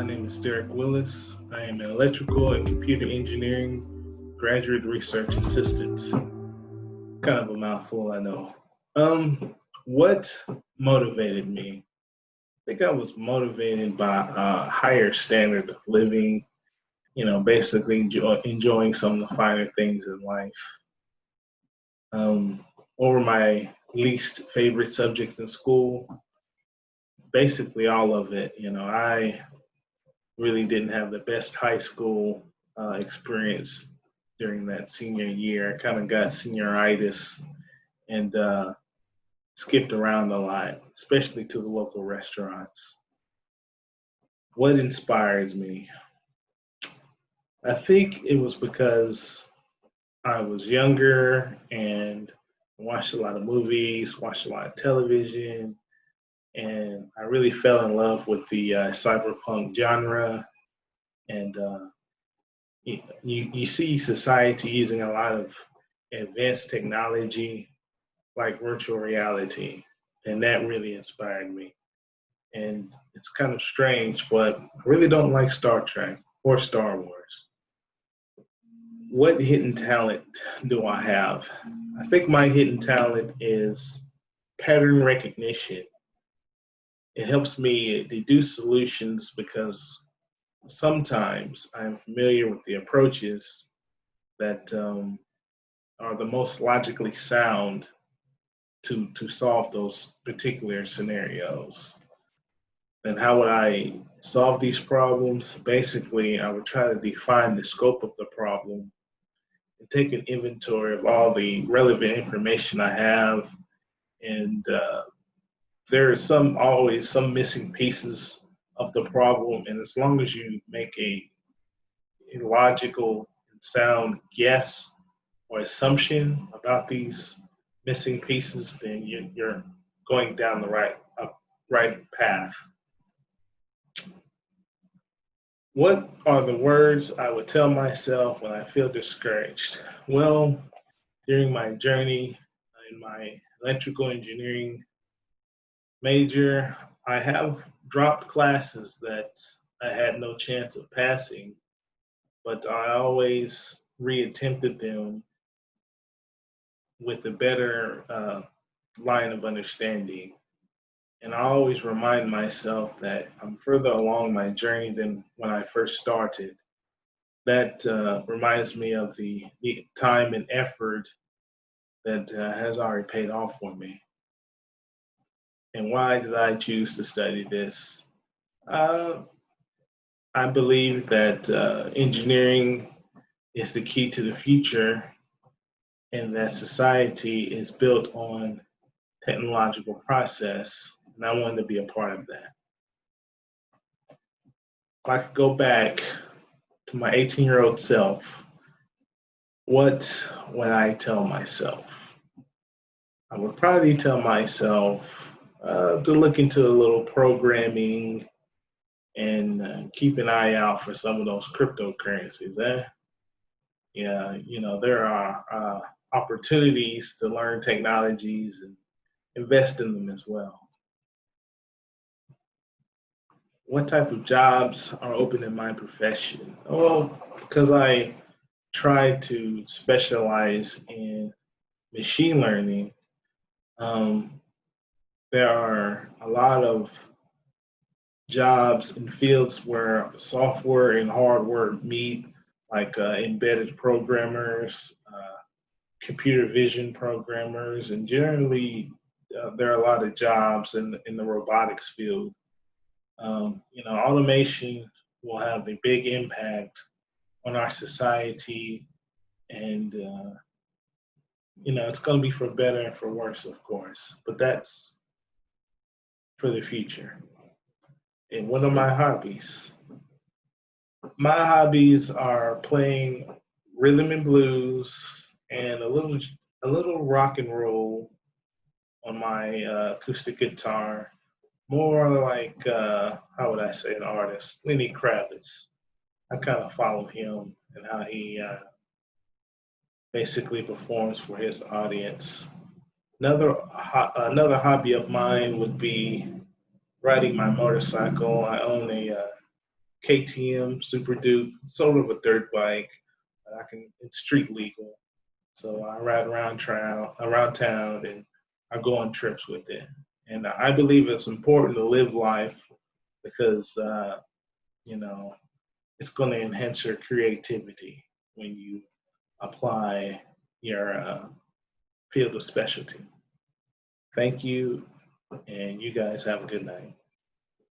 My name is Derrick Willis. I am an electrical and computer engineering graduate research assistant. Kind of a mouthful, I know. What motivated me? I think I was motivated by a higher standard of living, basically enjoying some of the finer things in life. Over my least favorite subjects in school, basically all of it, I really didn't have the best high school experience during that senior year. I kind of got senioritis and skipped around a lot, especially to the local restaurants. What inspires me? I think it was because I was younger and watched a lot of movies, watched a lot of television, and I really fell in love with the cyberpunk genre. And you see society using a lot of advanced technology like virtual reality, and that really inspired me. And it's kind of strange, but I really don't like Star Trek or Star Wars. What hidden talent do I have? I think my hidden talent is pattern recognition. It helps me deduce solutions because sometimes I'm familiar with the approaches that are the most logically sound to solve those particular scenarios. And how would I solve these problems? Basically, I would try to define the scope of the problem and take an inventory of all the relevant information I have. And there is always some missing pieces of the problem. And as long as you make a logical and sound guess or assumption about these missing pieces, then you're going down the right path. What are the words I would tell myself when I feel discouraged? Well, during my journey in my electrical engineering major, I have dropped classes that I had no chance of passing, but I always reattempted them with a better line of understanding. And I always remind myself that I'm further along my journey than when I first started. That reminds me of the time and effort that has already paid off for me. And why did I choose to study this? Uh, I believe that engineering is the key to the future and that society is built on technological process, and I wanted to be a part of that. If I could go back to my 18-year-old self, what would I tell myself? I would probably tell myself to look into a little programming and keep an eye out for some of those cryptocurrencies. Yeah, there are opportunities to learn technologies and invest in them as well. What type of jobs are open in my profession? Well, because I try to specialize in machine learning, there are a lot of jobs in fields where software and hardware meet, like embedded programmers, computer vision programmers, and generally there are a lot of jobs in the robotics field. Automation will have a big impact on our society, and it's going to be for better and for worse, of course, but that's for the future. And what are my hobbies? My hobbies are playing rhythm and blues and a little rock and roll on my acoustic guitar. More like how would I say an artist? Lenny Kravitz. I kind of follow him and how he basically performs for his audience. Another hobby of mine would be riding my motorcycle. I own a KTM Super Duke, sort of a dirt bike, but it's street legal. So I ride around town, and I go on trips with it. And I believe it's important to live life because you know it's going to enhance your creativity when you apply your field of specialty. Thank you, and you guys have a good night.